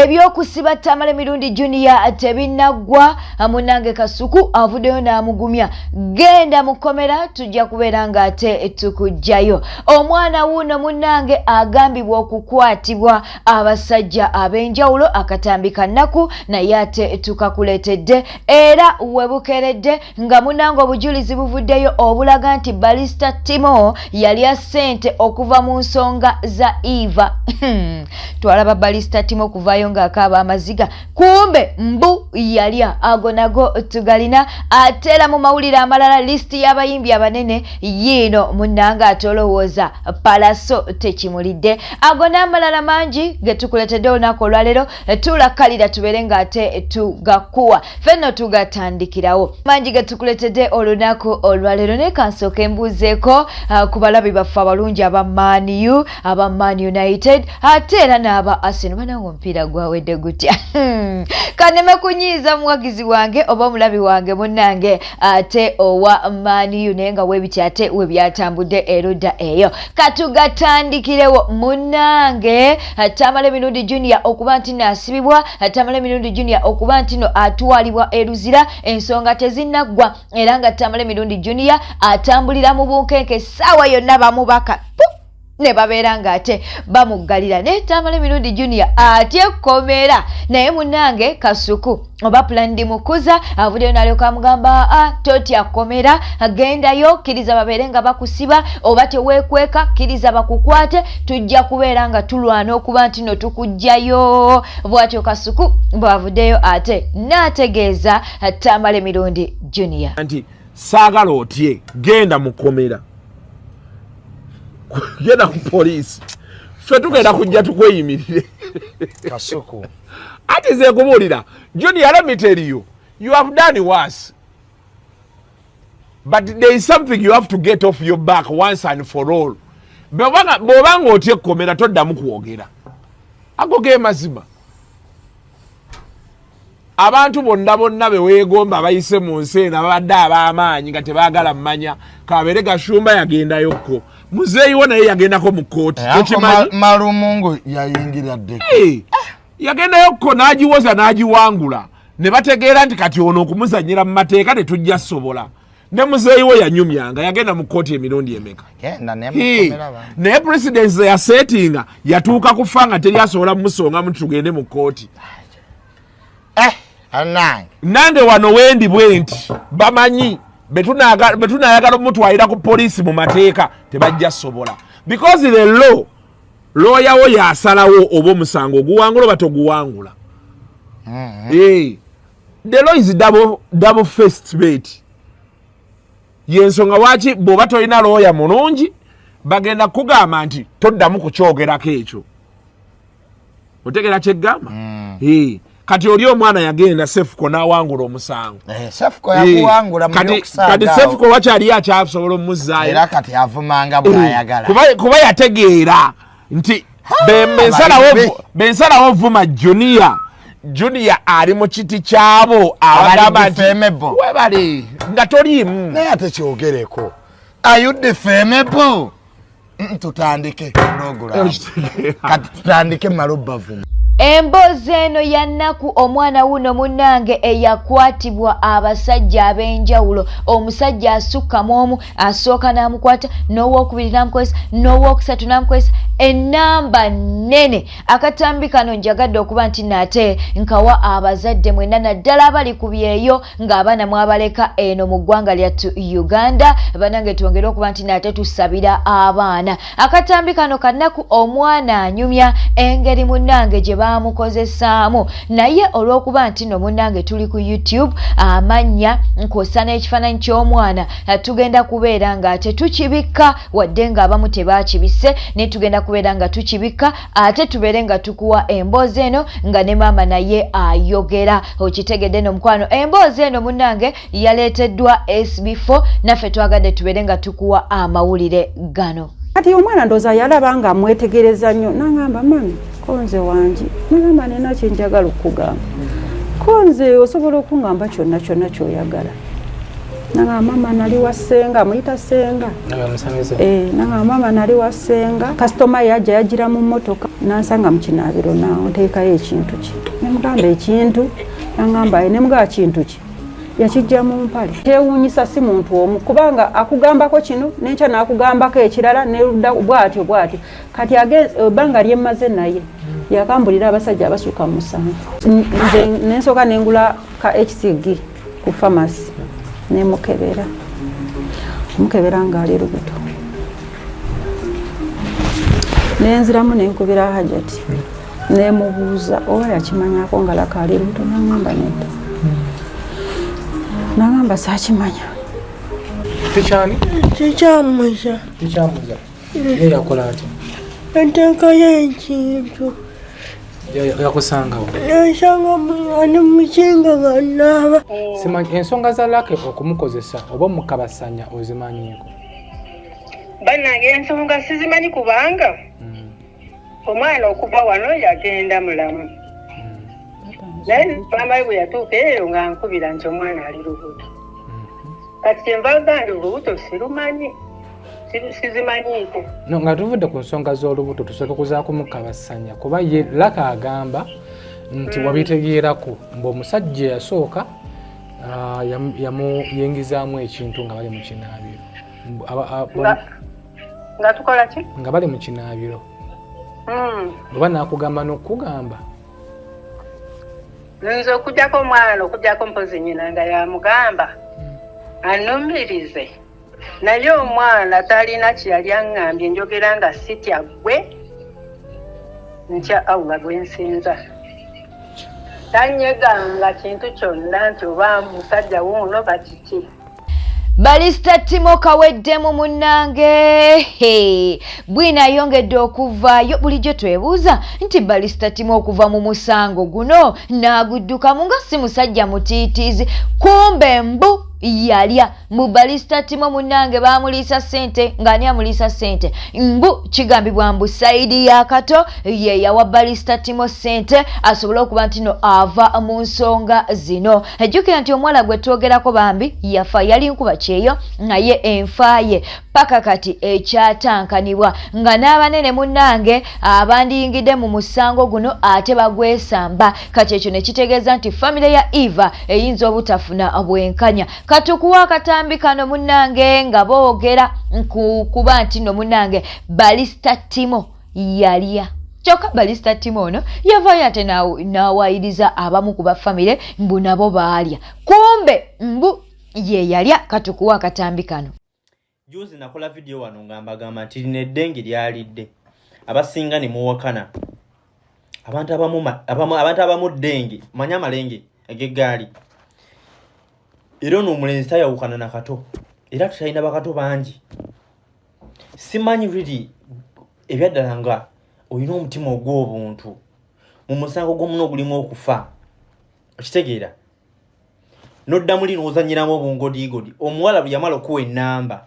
ebyokusiba Tamale Mirundi Junior tebinnagwa munange Kasuku avuddeyo n'amugumya genda mukomera tujja kubeera nga ate tukujjayo omwana wuno munange agambibwa okukwatibwa abasajja ab'enjawulo akatambika nnaku naye ate tukakuletedde era webukeredde nga munange obujulizi buvuddeyo obulaga nti Balista Timo yalya ssente okuva mu nsonga za Eva twalaba Balista Timo kuvayo ng'akaaba amaziga kumbe mbu yalya ago nago tugalina atera mu mawulire amalala listi y'abayimbi abanene yino munanga atolowooza palaso tekimulidde ago n'amalala mangi ge tukuletedde olunaku olwaleero tulakalira tubeere ng'ate tugakuwa fenno tugatandikirawo mangi ge tukuletedde olunaku olwaleero ne kansooka embuuzeeko ku balabi baffe abalungi aba Man U aba Man United ate era n'aba Arsenal banange omupiira gwawedde gutya kaneme kunyiiza muwagizi wange oba omulabi wange munnange ate owa Man U naye nga weebiti ate we byatambudde erudda eyo katugatandikirewo munnange Tamale Mirundi Junior okuba nti naasibibwa Tamale Mirundi Junior okuba nti no atwalibwa eruzira ensonga tezinnaggwa era nga Tamale Mirundi Junior atambulira mu bunkenke essaawa yonna bamubaka ne babeera ng'ate bamuggalira ne Tamale Mirundi Junior atye komera naye munnange Kasuku oba Plan Mukuza avuddeyo n'alyoka amugamba totya komera agendayo kkiriza babeere nga bakusiba oba teweekweka kkiriza bakukwate tujja kubeera nga tulwana okuba nti no tukujjayo bw'atyo Kasuku bw'avuddeyo ate n'ategeeza Tamale Mirundi Junior nti saagala otye genda mu komera genda ku poliisi ffe tugenda kujja tukweyimirire Kasuku ati ze kubuulira Junior, let me tell you, you have done worse, but there is something you have to get off your back once and for all. Bw'obanga otye komera toddamu kwogera ago ge mazima abantu bonna be weegomba bayise mu nsi eno abadde ab'amaanyi nga tebaagala mmanya kabeere Gashumba yagendayokko muzeeyi wo naye yagendako mu kkooti Malumungu yayingira ddeko yagendayokko n'agiwoza n'agiwangula ne bategeera nti kati ono okumuzannyira mu mateeka tetujja sobola ne muzeeyi we yanyumyanga yagenda mu kkooti emirundi emeka naye presidensi yasetinga yatuuka kufa nga teri asobola mumusonga mu tugende mu kkooti nange wano wendi bwe nti bamanyi betunayagala omutwalira ku poliisi mu mateeka tebajja sobola because the law lawyer wo yasalawo oba omusango oguwangula oba toguwangula the law is double faced bait yensonga waki bw'oba tolina lawyer mulungi bagenda kugamba nti toddamu kukyogerako ekyo otegera kyeggamba kati oli omwana yagenda Sefuko n'awangula omusango Sefuko yakuwangula mu yokusaaga kati Sefuko wakyali akyasobola omuzaayo era kati avumanga bw'ayagala kuba yategeera nti bensalawo vuma Junior ali mu kiti kyabo abagamba nti webale nga toliimu naye ate kyogereko are defamable tutandike program kati tutandike Malubavu emboozi eno ya nnaku omwana wuno munnange eyakwatibwa abasajja ab'enjawulo omusajja asukka mu omu asooka n'amukwata n'owookubiri n'amukozesa n'owookusatu n'amukozesa ennamba nnene akatambi kano njagadde okuba nti nate nkawa abazadde mwenna naddala abali ku byeyo ng'abaana mwabaleka eno mu ggwanga lyattu Uganda banange twongere okuba nti nate tusabira abaana akatambi kano kannaku omwana anyumya engeri munnange gye bamukozesaamu naye olw'okuba nti no munnange tuli ku YouTube amannya nkosa n'ekifaananyi ky'omwana tugenda kubeera nga ate tukibikka wadde ng'abamu tebaakibisse ne tugenda kubeera nga tukibikka ate tubeere nga tukuwa emboozi eno nga ne maama naye ayogera okitegedde no mukwano emboozi eno munnange yaleeteddwa SB4 naffe twagadde tubeere nga tukuwa amawulire gano kati omwana ndooza yalaba nga amwetegereza nnyo n'agamba mami konze wangi n'agamba nina kyenjagala okugamba konze osobola okungamba kyonna kyonna kyoyagala nanga mama nali wasenga muyita senga nanga mama nali wasenga customer yaja yagira mu motoka nansanga mu kinabiro nawo nteekayo ekintu ki nemugamba ekintu nangamba ne mga kintu ki yakijja mu mpale tewunyisa si muntu omu kubanga akugambako kino n'enkya n'akugambako ekirala nerudda bwatyo kati banga lyemmaze naye yakambulira abasajja abasuka mu 7 nze nensooka nengula ka HCG ku pharmacy nemukebera ng'ali lubuto nenziramu nenkubira hajati nemubuuza oba yakimanyako nga laka ali lubuto nangamba nedda nangamba saakimanya tikyamuza ye yakola ati enteekayo ekintu yakusangawo nansanga ani mukinga nga naaba simanyi ensonga za lake okumukozesa oba omukabasanya ozimanyiko bannange ensonga sizimanyi kubanga omwana okuva wano yagenda mulamu naye pambaye bwe yatuuka eyo nga nkubira nti omwana ali lubuto kati kyenva gandi olubuto sirumanyi sizimanyiiko no nga tuvudde ku nsonga z'olubuto tusooke kuza kumukabasanya kuba ye laka agamba nti wabitegeerako ng'omusajja yasooka yamuyingizaamu ekintu nga bali mu kinaabiro nga tukola ki nga bali mu kinaabiro oba naakugamba n'okugamba nze okujjako omwana okujjako mpozi nyina nga yamugamba anumirize naye omwana talina kyeyali aŋŋambye njogera nga sitya gwe ntya awula gwensinza tanyeganga kintu kyonna nti oba musajja wuuno bakiki Balista Timo kaweddemu munnange bwina ayongedde okuvaayo bulijjo twebuuza nti Balista Timo okuva mu musango guno n'aguddukamu nga si musajja mutiitiizi kumbe mbu yalya mu Balista Timo munnange baamuliisa ssente ng'ani amuliisa ssente mbu kigambibwa mbu Saidi Yakato ye yawa Balista Timo ssente asobole okuba nti no ava mu nsonga zino ejjukira nti omuwala gwe twogerako bambi yafa yali nkuba kyeyo naye enfa ye paka kati ekyatankanibwa nga n'abanene munnange abandiyingidde mu musango guno ate bagwesamba kati ekyo ne kitegeeza nti famire ya Eva eyinza obutafuna bwenkanya katukuwa akatambi kano munnange nga boogera kuba nti no munnange Balista Timo yalya kyokka Balista Timo ono yavaayo ate n'awayiriza abamu ku bafamire mbu nabo baalya kumbe mbu ye yalya katukuwa akatambi kano. Juzi nakola video wano ngambagamba nti lino eddenge lyalidde abasinga ne muwakana abantu abamu ddenge manya amalenge ag'eggaali era n'omulenzi tayawukana na kato era tutalina bakato bangi simanyi really ebyaddala nga olina omutima ogw'obuntu mu musango gw'omuno ogulimu okufa okitegeera noddamu lino ozanyiramu obungodigodi omuwala bwe yamala okuwa ennamba.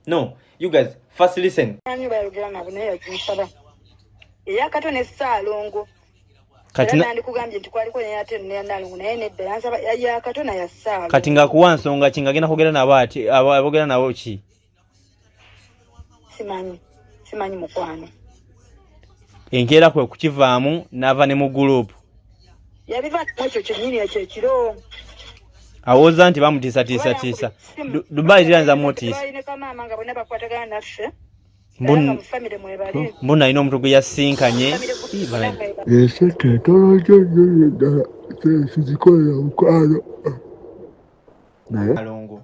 No, you guys, first listen. Kati nga kuwa nsonga ki ngagenda kwogera nabo ati abogera nabo ki? Simanyi mukwano. Enkeera kwe kukivaamu n'ava ne mu group. Yabiva ekyo kyennyini ekyo ekiro. Awoza nti bamutiisa. Dubai tiranza mutiisa. Mbona ino omuntu gwe yasinkanye. Ese tetolojo ddala sizikolera mukwano. Alongo.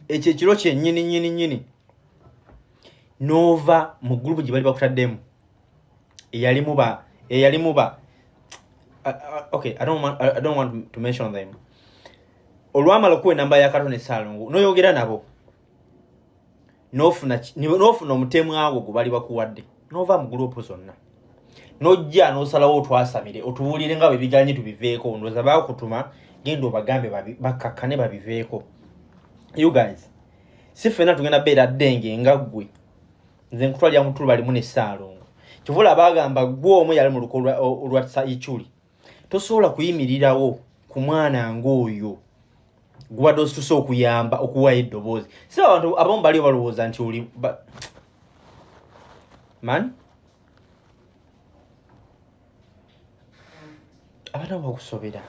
Ekyo ekiro kyennyini. Nova mu group gye bali bakutaddemu. Eyalimu ba. Okay, I don't want to mention them. Olwamala okuwa enamba ya Kato ne Ssalongo n'oyogera nabo n'ofuna omutemu awo gwe bali bakuwadde n'ova mu gurupu zonna n'ojja n'osalawo otwasamire otubuulire nga bwe biganye tubiveeko ndowooza baakutuma genda obagambe bakakkane babiveeko. You guys, si ffenna tugenda beera ddenge nga ggwe nze nkutwalira mutulu balimu ne Ssalongo kivula bagamba gwe omu yali mu luko olwa Ichuli tosobola kuyimirirawo ku mwana ng'oyo gubadde osituse okuyamba okuwayo eddoboozi si abantu abamu bali balowooza nti oli man abantu bakusobera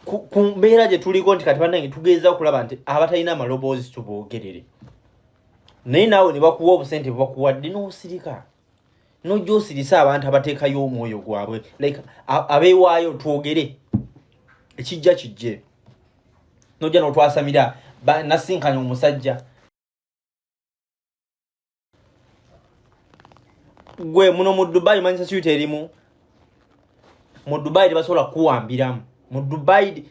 ku mbeera gye tuliko nti kati bannange tugeeza okulaba nti abatalina amaloboozi tuboogerere naye naawe ne bakuwa obusente bwebakuwadde n'osirika nojja osirisa abantu abateekayo omwoyo gwabwe like abeewaayo twogere ekijja kijje nojja n'otwasamira nasinkanya omusajja gwe muno mu Dubai manyisa siyuta erimu mu Dubai tebasobola kuwambiramu mu Dubai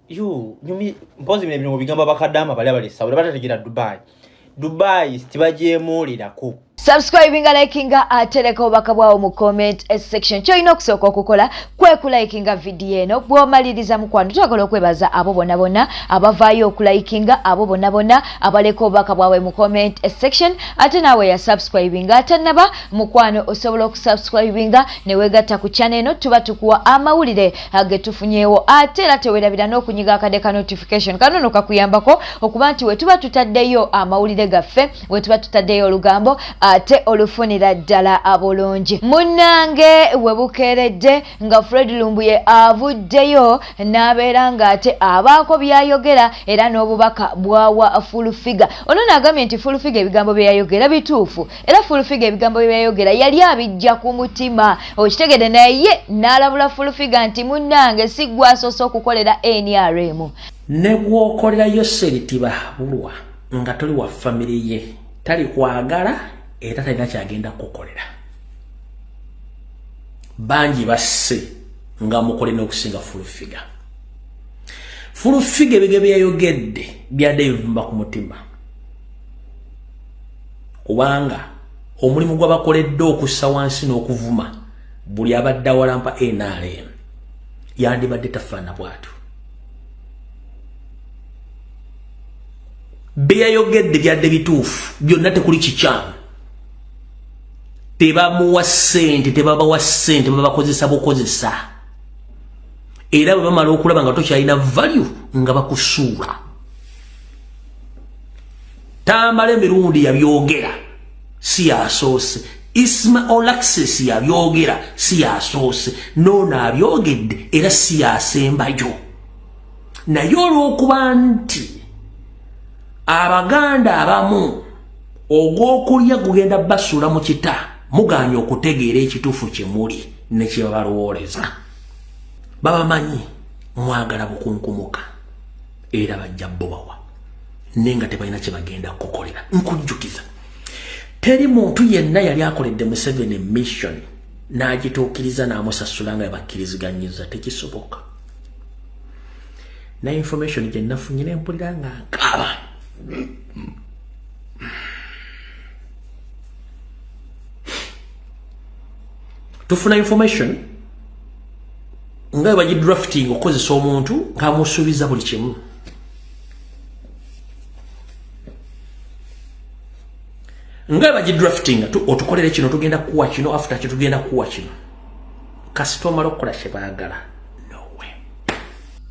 nyumi mpozi bino mubigamba bakadama bali abalesa bali batategera Dubai tibajeemulirako subscribinga likinga atereka obaka bwawo mu comment section choina okusooka okukola kwekulikinga video eno bwomaliriza mukwano twagala okwebaza abo bonna abavaayo okulikinga abo bonna abaleka obaka bwawe mu comment section ate nawe ya subscribinga atanaba mukwano osobola okusubscribinga newegatta ku channel eno tuba tukuwa amawulire agetufunyeewo ate era tewerabira n'okunyiga akadeka notification kanono kakuyambako okuba nti we tuba tutaddeyo amawulire gaffe we tuba tutaddeyo olugambo ate olufunira ddala abolongi munnange webukeredde nga Fred Lumbuye avuddeyo n'abeera ng'ate abaako byayogera era n'obubaka bwawa full figure ono n'agambye nti full figure ebigambo bye yayogera bituufu era full figure ebigambo bye yayogera yali abijja ku mutima okitegedde naye n'alabula full figure nti munnange si gwe asoose okukolera NRM ne bw'okolerayo seritiba bulwa nga toli wa famire ye tali kwagala era talina kyagenda kukolera bangi basse nga mukole n'okusinga full figure ebige byayogedde byadde bivumba ku mutima kubanga omulimu gw'abakoledde okussa wansi n'okuvuma buli abadde awalampa NRM yandibadde tafaana bwatu byayogedde byadde bituufu byonna tekuli kikyamu tebamuwa ssente tebabawa ssente babakozesa bukozesa era bwe bamala okulaba nga tokyalina value nga bakusuula tamala emirundi yabyogera si yasoose Isma Olaxis yabyogera si yasoose noono abyogedde era si yasembayo naye olw'okuba nti abaganda abamu ogw'okulya gugenda basuula mu kita muganya okutegeera ekituufu kye muli ne kye babalowoleza babamanyi mwagala bukunkumuka era bajja bobawa nenga tebalina kye bagenda kukolera nkujjukiza teri muntu yenna yali akoledde Museveni mission n'agituukiriza n'amusasula nga yabakkirizganyiza tekisoboka na information gye nafunye ne mpulira nga nkaaba tufuna information nga bagidrafting okozesa omuntu ng'amusuubiza buli kimu nga bagidrafting otukolere kino tugenda kuwa kino after kye tugenda kuwa kino kasita omala okukola kye baagala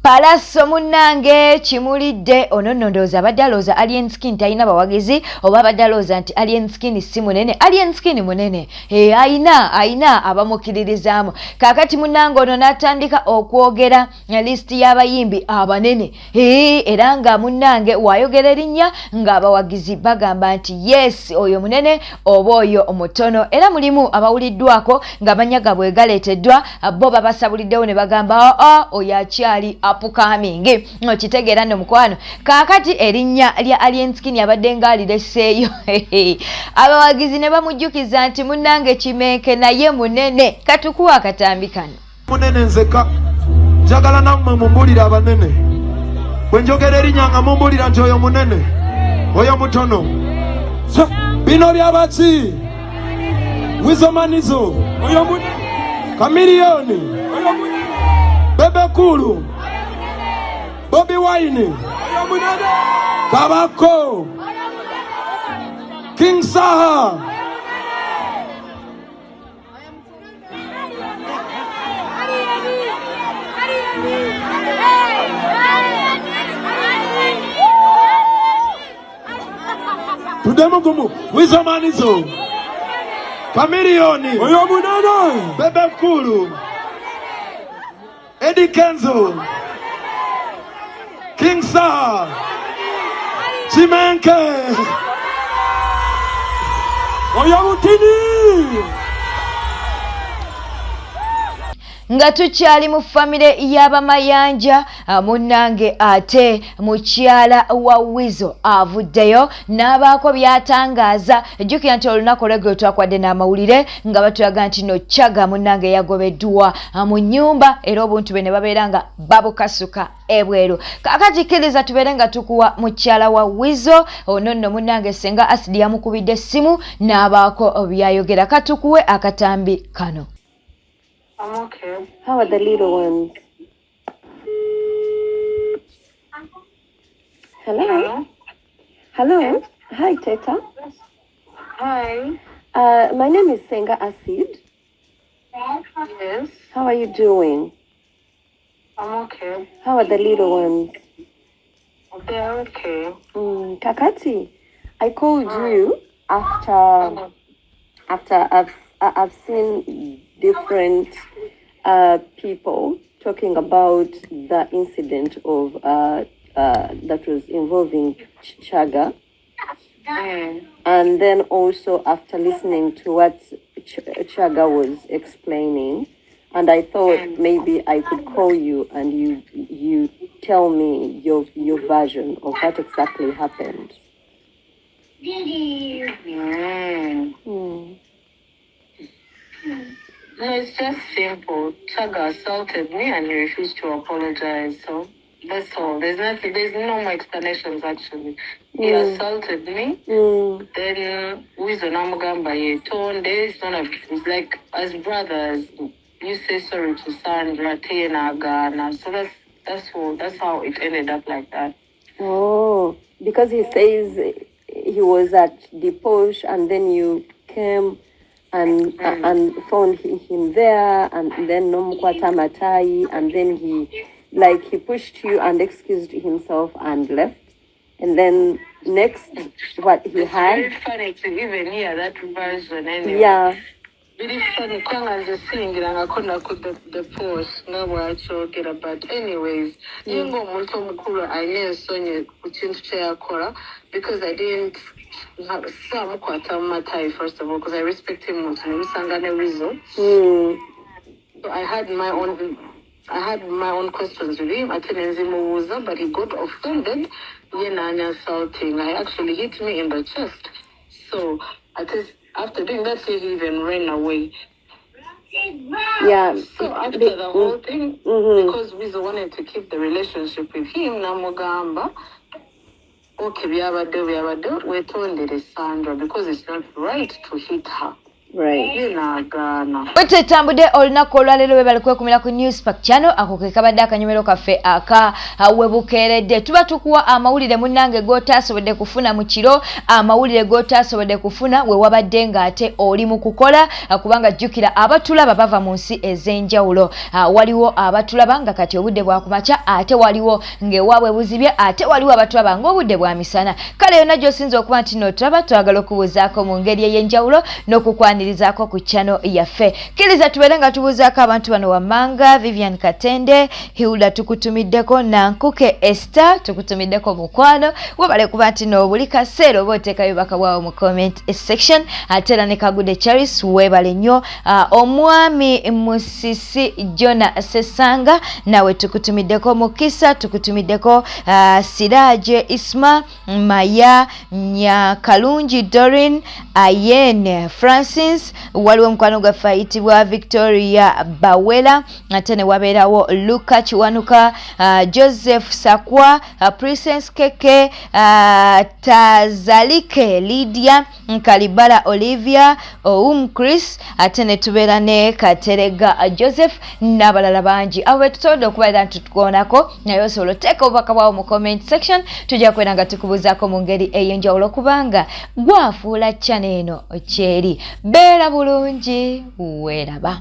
Palaso munnange kimulidde ono ndowooza abadde alowooza Alien Skin talina bawagizi oba abadde alowooza nti Alien Skin si munene Alien Skin munene ayina abamukiririzaamu kaakati munnange ono n'atandika okwogera listi y'abayimbi abanene era nga munnange wayogera erinnya ng'abawagizi bagamba nti yes oyo munene oba oyo omutono era mulimu abawuliddwako nga bwe galeeteddwa bo babasabuliddewo ne bagamba oyo akyali upcoming okitegeera nno mukwano kaakati erinnya lya Alien Skin abadde ng'alireseeyo abawagizi ne bamujjukiza nti munnange kimeeke naye munene katukuwa akatambi kano munene nzeka njagala nammwe mumbulira abanene bwe njogera erinnya nga mumbulira nti oyo munene oyo mutono bino byabaki wizomanizo oyo munene Kamiliyoni oyo munene Bebe Kulu Bobby Wine Kabako King Saha Mudemugumu, Wizomanizo, Kamilioni, Oyo Munene, Bebe Mkulu, Eddie Kenzo, King Saha, Chimenke, Oyo Mutini. Nga tukyali mu famire y'abamayanja munnange ate mukyala wa Wizo avuddeyo n'abaako byatangaaza. Jjukira nti olunaku olw'eggulo twakwadde n'amawulire nga batulaga nti no Chagga munnange yagobeddwa mu nnyumba era obuntu bwe ne babeera nga babukasuka ebweru. Kaakati kkiriza tubeere nga tukuwa mukyala wa Wizo ono nno munnange senga Asidi yamukubidde essimu n'abaako byayogera. Katukuwe akatambi kano. I'm okay. How are the little ones? Hello? Hello? Yes. Hi, Teta. Hi. My name is Senga Acid. Yes. How are you doing? I'm okay. How are the little ones? They're okay. Kakati, I called you after I've seen different people talking about the incident of that was involving Chagga. And then also after listening to what Chagga was explaining, and I thought maybe I could call you and you tell me your version of what exactly happened. No, it's just simple. Chagga assaulted me and he refused to apologize. So that's all. There's no more explanations actually. He assaulted me. Then Wizo Namugamba Tonde. It's like as brothers, you say sorry to Sandra, Tena, Ghana. So that's how it ended up like that. Oh, because he says he was at the Posh and then you came and found him there, and then Nomukwata Matai, and then he pushed you and excused himself and left. And then next, what he had. It's very funny to even hear that version anyway. Yeah. Very funny. Kwanga just singing and I couldn't put the post. No more talking about. Anyways, Jingo Moto Mukura, I knew Sonia Kuchincha Kora because I didn't. Some Kwata Matai first of all because I respect him more. So I had my own questions with him. I but he got offended. Assaulting. I actually hit me in the chest. So after doing that, he even ran away. Yeah. So after the whole thing, because Wizo wanted to keep the relationship with him, Namugamba. Okay, we told Sandra because it's not right to hit her. Right. Wetutambudde olunaku olwaleero bwe bali kwekumira ku Newspack channel ako ke kabadde akanyomero kaffe aka webukeeredde. Tuba tukuwa amawulire munnange g'otaasobodde kufuna mu kiro, amawulire g'otaasobodde kufuna we wabadde ng'ate oli mu kukola, kubanga jjukira abatulaba bava mu nsi ez'enjawulo. Waliwo abatulaba nga kati obudde bwa kumakya, ate waliwo ng'ewaabwe buzibye, ate waliwo abatulaba ng'obudde bwa misana. Kale yonna gy'osinza okuba nti n'otulaba twagala okubuuzaako mu ngeri ey'enjawulo n'okukwanirizaako ku channel yaffe. Kiriza tubeere nga tubuuzaako abantu bano wammanga, Vivian Katende, Hilda tukutumiddeko, Nankuke Esther tukutumiddeko mukwano. Webale kuba nti n'obuli kaseera oba oteekayo baka bwawo mu comment section. Ate era ne Kagude Charis webale nnyo. Omwami Musisi Jona Sesanga nawe tukutumiddeko, Mukisa tukutumiddeko, Siraje Isma, Maya Nyakalungi Dorin, Ayen Francis, waliwo mukwano gwaffe ayitibwa Victoria Bawela, ate ne wabeerawo Luka Kiwanuka, Joseph Sakwa, Princess Keke, Tazalike Lydia, Kalibala Olivia, Chris, ate ne tubeera ne Katerega Joseph n'abalala bangi. Awe tutodde okubeera nti tukuonako naye osobola oteeka obubaka bwawo mu comment section, tujja kubeera nga tukubuuzaako mu ngeri ey'enjawulo kubanga gwafuula channel eno kyeri. Beera bulungi, weeraba.